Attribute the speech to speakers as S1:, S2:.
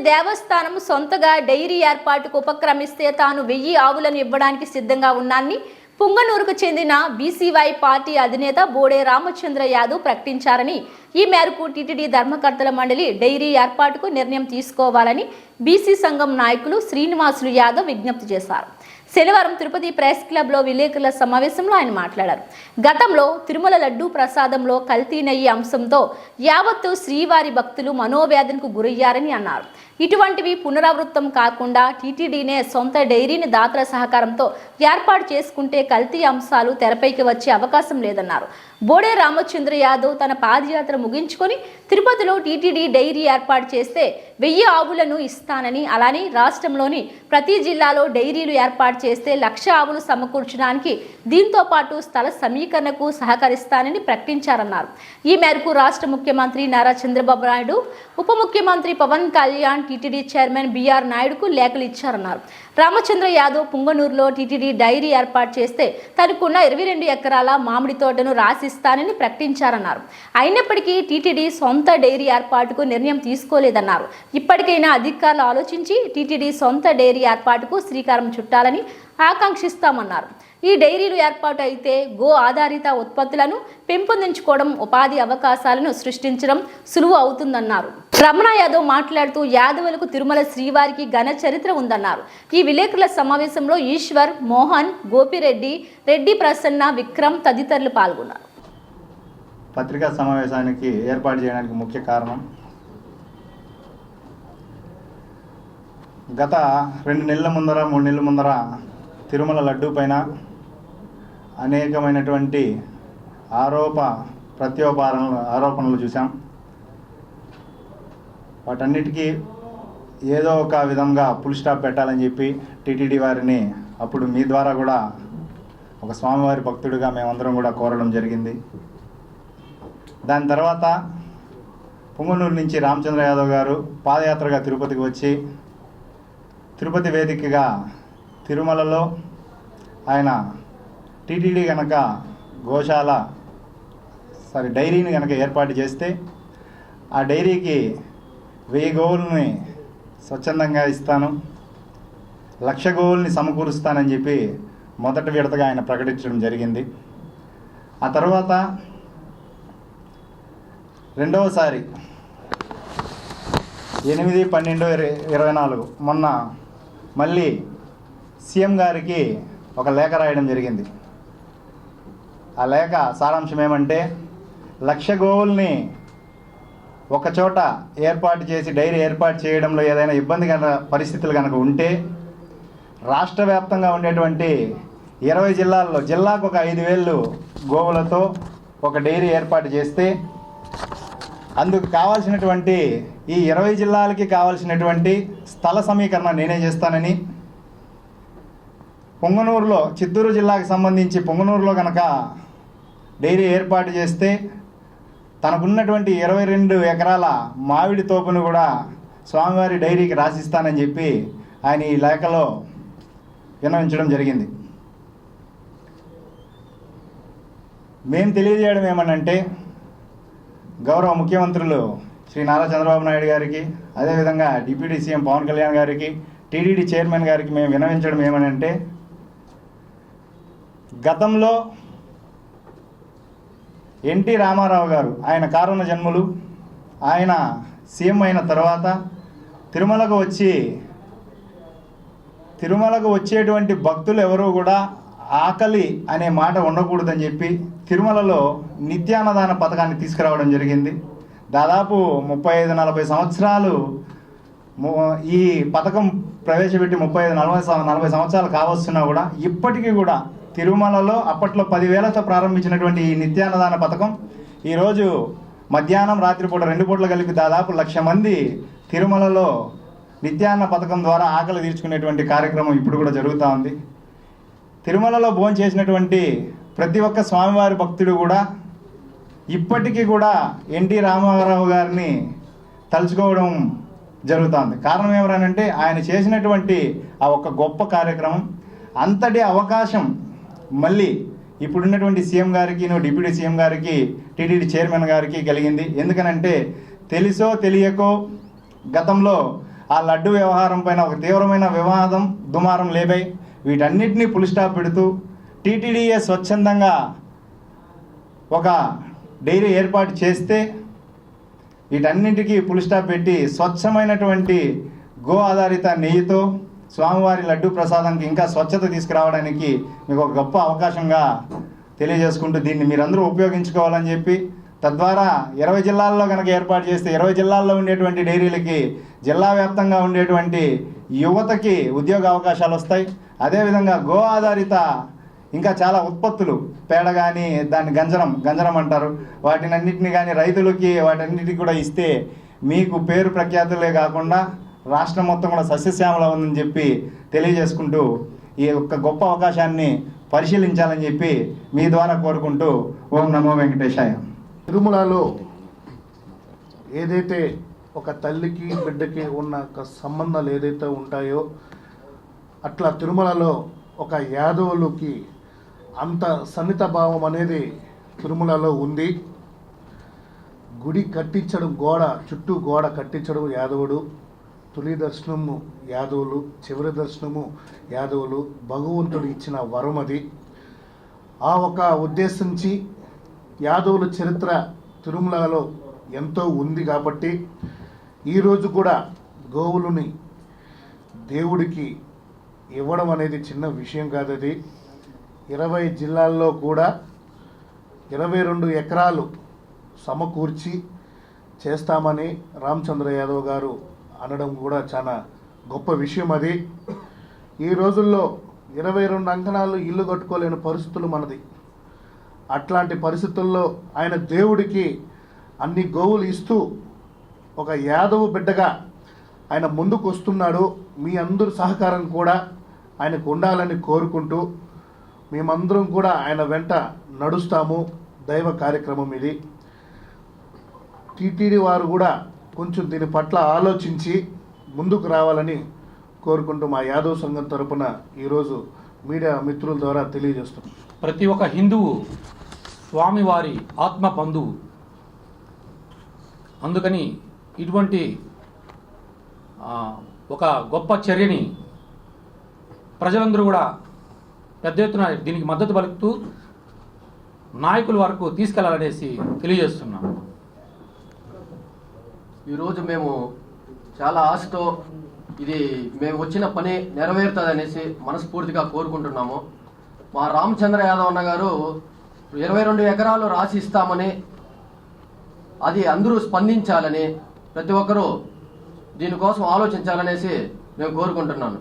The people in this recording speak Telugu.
S1: దేవస్థానం సొంతగా డైరీ ఏర్పాటుకు ఉపక్రమిస్తే తాను 1000 ఆవులను ఇవ్వడానికి సిద్ధంగా ఉన్నానని పుంగనూరుకు చెందిన బీసీవై పార్టీ అధినేత బోడే రామచంద్ర యాదవ్ ప్రకటించారని ఈ మేరకు టీటీడీ ధర్మకర్తల మండలి డైరీ ఏర్పాటుకు నిర్ణయం తీసుకోవాలని బీసీ సంఘం నాయకులు శ్రీనివాసులు యాదవ్ విజ్ఞప్తి చేశారు. శనివారం తిరుపతి ప్రెస్ క్లబ్లో విలేకరుల సమావేశంలో ఆయన మాట్లాడారు. గతంలో తిరుమల లడ్డూ ప్రసాదంలో కల్తీ నెయ్యి అంశంతో యావత్తు శ్రీవారి భక్తులు మనోవేదనకు గురయ్యారని అన్నారు. ఇటువంటివి పునరావృతం కాకుండా టీటీడీనే సొంత డైరీని దాతల సహకారంతో ఏర్పాటు చేసుకుంటే కల్తీ అంశాలు తెరపైకి వచ్చే అవకాశం లేదన్నారు. బోడే రామచంద్ర యాదవ్ తన పాదయాత్ర ముగించుకొని తిరుపతిలో టీటీడీ డైరీ ఏర్పాటు చేస్తే 1000 ఆవులను ఇస్తానని, అలానే రాష్ట్రంలోని ప్రతి జిల్లాలో డైరీలు ఏర్పాటు చేస్తే 1,00,000 ఆవులు సమకూర్చడానికి దీంతో పాటు స్థల సమీకరణకు సహకరిస్తానని ప్రకటించారన్నారు. ఈ మేరకు రాష్ట్ర ముఖ్యమంత్రి నారా చంద్రబాబు నాయుడు, ఉప ముఖ్యమంత్రి Pawan Kalyan, TTD chairman BR నాయుడుకు లేఖలు ఇచ్చారన్నారు. రామచంద్ర యాదవ్ పుంగనూరులో టీటీడీ డైరీ ఏర్పాటు చేస్తే తనకున్న 22 ఎకరాల మామిడి తోటను రాసిస్తానని ప్రకటించారన్నారు. అయినప్పటికీ టీటీడీ సొంత డైరీ ఏర్పాటుకు నిర్ణయం తీసుకోలేదన్నారు. ఇప్పటికైనా అధికారులు ఆలోచించి టీటీడీ సొంత డైరీ ఏర్పాటుకు శ్రీకారం చుట్టాలని ఆకాంక్షిస్తామన్నారు. ఈ డైరీలు ఏర్పాటు అయితే గో ఆధారిత ఉత్పత్తులను పెంపొందించుకోవడం, ఉపాధి అవకాశాలను సృష్టించడం సులువు అవుతుందన్నారు. రమణ యాదవ్ మాట్లాడుతూ యాదవులకు తిరుమల శ్రీవారికి ఘన చరిత్ర ఉందన్నారు. ఈ విలేకరుల సమావేశంలో ఈశ్వర్, మోహన్, గోపిరెడ్డి, రెడ్డి ప్రసన్న, విక్రమ్ తదితరులు పాల్గొన్నారు.
S2: పత్రికా సమావేశానికి ఏర్పాటు చేయడానికి ముఖ్య కారణం గత 2 నెలల ముందర 3 నెలల ముందర తిరుమల లడ్డూ పైన అనేకమైనటువంటి ఆరోపణలు చూసాం. వాటన్నిటికీ ఏదో ఒక విధంగా ఫుల్ స్టాప్ పెట్టాలని చెప్పి టీటీడీ వారిని అప్పుడు మీ ద్వారా కూడా ఒక స్వామివారి భక్తుడిగా మేమందరం కూడా కోరడం జరిగింది. దాని తర్వాత పుంగనూరు నుంచి రామచంద్ర యాదవ్ గారు పాదయాత్రగా తిరుపతికి వచ్చి తిరుపతి వేదికగా తిరుమలలో ఆయన టీటీడీ కనుక డైరీని కనుక ఏర్పాటు చేస్తే ఆ డైరీకి 1000 గోవుల్ని స్వచ్ఛందంగా ఇస్తాను, 1,00,000 గోవుల్ని సమకూరుస్తానని చెప్పి మొదటి విడతగా ఆయన ప్రకటించడం జరిగింది. ఆ తర్వాత రెండవసారి 8/12/24 మొన్న మళ్ళీ సీఎం గారికి ఒక లేఖ రాయడం జరిగింది. ఆ లేఖ సారాంశం ఏమంటే 1,00,000 గోవుల్ని ఒకచోట ఏర్పాటు చేసి డైరీ ఏర్పాటు చేయడంలో ఏదైనా పరిస్థితులు కనుక ఉంటే రాష్ట్ర వ్యాప్తంగా ఉండేటువంటి 20 జిల్లాల్లో జిల్లాకు ఒక 5,000 గోవులతో ఒక డైరీ ఏర్పాటు చేస్తే అందుకు కావాల్సినటువంటి ఈ 20 జిల్లాలకి కావాల్సినటువంటి స్థల సమీకరణ నేనే చేస్తానని, పుంగనూరులో చిత్తూరు జిల్లాకు సంబంధించి పుంగనూరులో కనుక డైరీ ఏర్పాటు చేస్తే తనకున్నటువంటి 22 ఎకరాల మామిడి తోపును కూడా స్వామివారి డైరీకి రాసిస్తానని చెప్పి ఆయన ఈ లేఖలో విన్నవించడం జరిగింది. మేము తెలియజేయడం ఏమనంటే గౌరవ ముఖ్యమంత్రులు శ్రీ నారా చంద్రబాబు నాయుడు గారికి, అదేవిధంగా డిప్యూటీ సీఎం పవన్ కళ్యాణ్ గారికి, టీటీడీ చైర్మన్ గారికి మేము విన్నవించడం ఏమనంటే గతంలో ఎన్టీ రామారావు గారు ఆయన కారణ జన్ములు, ఆయన సీఎం అయిన తర్వాత తిరుమలకు వచ్చేటువంటి భక్తులు ఎవరూ కూడా ఆకలి అనే మాట ఉండకూడదని చెప్పి తిరుమలలో నిత్యాన్నదాన పథకాన్ని తీసుకురావడం జరిగింది. దాదాపు 35-40 సంవత్సరాలు ఈ పథకం ప్రవేశపెట్టి 35-40 సంవత్సరాలు కావస్తున్నా కూడా ఇప్పటికీ కూడా తిరుమలలో అప్పట్లో 10,000తో ప్రారంభించినటువంటి ఈ నిత్యాన్నదాన పథకం ఈరోజు మధ్యాహ్నం రాత్రిపూట 2 పూటలు కలిపి దాదాపు 1,00,000 మంది తిరుమలలో నిత్యాన్న పథకం ద్వారా ఆకలి తీర్చుకునేటువంటి కార్యక్రమం ఇప్పుడు కూడా జరుగుతూ ఉంది. తిరుమలలో భోజనం చేసినటువంటి ప్రతి ఒక్క స్వామివారి భక్తుడు కూడా ఇప్పటికీ కూడా ఎన్టీ రామారావు గారిని తలుచుకోవడం జరుగుతుంది. కారణం ఏమనంటే ఆయన చేసినటువంటి ఆ ఒక గొప్ప కార్యక్రమం, అంతటి అవకాశం మళ్ళీ ఇప్పుడున్నటువంటి సీఎం గారికి, డిప్యూటీ సీఎం గారికి, టీటీడీ చైర్మన్ గారికి కలిగింది. ఎందుకనంటే తెలుసో తెలియకో గతంలో ఆ లడ్డు వ్యవహారం పైన ఒక తీవ్రమైన వివాదం దుమారం లేబాయి. వీటన్నిటినీ పులి స్టాప్ పెడుతూ టీటీడీఏ స్వచ్ఛందంగా ఒక డైరీ ఏర్పాటు చేస్తే వీటన్నింటికీ పులి స్టాప్ పెట్టి స్వచ్ఛమైనటువంటి గో ఆధారిత నెయ్యితో స్వామివారి లడ్డు ప్రసాదానికి ఇంకా స్వచ్ఛత తీసుకురావడానికి మీకు ఒక గొప్ప అవకాశంగా తెలియజేసుకుంటూ దీన్ని మీరందరూ ఉపయోగించుకోవాలని చెప్పి, తద్వారా 20 జిల్లాల్లో కనుక ఏర్పాటు చేస్తే 20 జిల్లాల్లో ఉండేటువంటి డైరీలకి జిల్లా వ్యాప్తంగా ఉండేటువంటి యువతకి ఉద్యోగ అవకాశాలు వస్తాయి. అదేవిధంగా గో ఆధారిత ఇంకా చాలా ఉత్పత్తులు, పేడ కానీ దాన్ని గంజరం అంటారు, వాటినన్నింటినీ కానీ రైతులకి వాటన్నిటికీ కూడా ఇస్తే మీకు పేరు ప్రఖ్యాతులే కాకుండా రాష్ట్రం మొత్తం కూడా సస్యశ్యామల ఉందని చెప్పి తెలియజేసుకుంటూ ఈ యొక్క గొప్ప అవకాశాన్ని పరిశీలించాలని చెప్పి మీ ద్వారా కోరుకుంటూ ఓం నమో వెంకటేశాయ.
S3: తిరుమలలో ఏదైతే ఒక తల్లికి బిడ్డకి ఉన్న ఒక సంబంధాలు ఏదైతే ఉంటాయో అట్లా తిరుమలలో ఒక యాదవులకి అంత సన్నిహిత భావం అనేది తిరుమలలో ఉంది. గుడి కట్టించడం, చుట్టూ గోడ కట్టించడం యాదవుడు, తొలి దర్శనము యాదవులు, చివరి దర్శనము యాదవులు. భగవంతుడు ఇచ్చిన వరం అది. ఆ ఒక ఉద్దేశించి యాదవుల చరిత్ర తిరుమలలో ఎంతో ఉంది కాబట్టి ఈరోజు కూడా గోవులని దేవుడికి ఇవ్వడం అనేది చిన్న విషయం కాదు. అది 20 జిల్లాల్లో కూడా 22 ఎకరాలు సమకూర్చి చేస్తామని రామచంద్ర యాదవ్ గారు అనడం కూడా చాలా గొప్ప విషయం. అది ఈ రోజుల్లో 22 అంకణాలు ఇల్లు కట్టుకోలేని పరిస్థితులు మనది. అట్లాంటి పరిస్థితుల్లో ఆయన దేవుడికి అన్ని గోవులు ఇస్తూ ఒక యాదవ్ బిడ్డగా ఆయన ముందుకు వస్తున్నాడు. మీ అందరి సహకారం కూడా ఆయనకు ఉండాలని కోరుకుంటూ మేమందరం కూడా ఆయన వెంట నడుస్తాము. దైవ కార్యక్రమం ఇది. టీటీడీ వారు కూడా కొంచెం దీని పట్ల ఆలోచించి ముందుకు రావాలని కోరుకుంటూ మా యాదవ్ సంఘం తరపున ఈరోజు మీడియా మిత్రుల ద్వారా తెలియజేస్తున్నాం.
S4: ప్రతి ఒక్క హిందువు స్వామివారి ఆత్మ బంధువు. అందుకని ఇటువంటి ఒక గొప్ప చర్యని ప్రజలందరూ కూడా పెద్ద ఎత్తున దీనికి మద్దతు పలుకుతూ నాయకుల వరకు తీసుకెళ్లాలనేసి తెలియజేస్తున్నాం.
S5: ఈరోజు మేము చాలా ఆశతో ఇది మేము వచ్చిన పని నెరవేరుతుంది అనేసి మనస్ఫూర్తిగా కోరుకుంటున్నాము. మా రామచంద్ర యాదవ్ అన్న గారు 22 ఎకరాలు రాసి ఇస్తామని, అది అందరూ స్పందించాలని, ప్రతి ఒక్కరూ దీనికోసం ఆలోచించాలనేసి మేము కోరుకుంటున్నాను.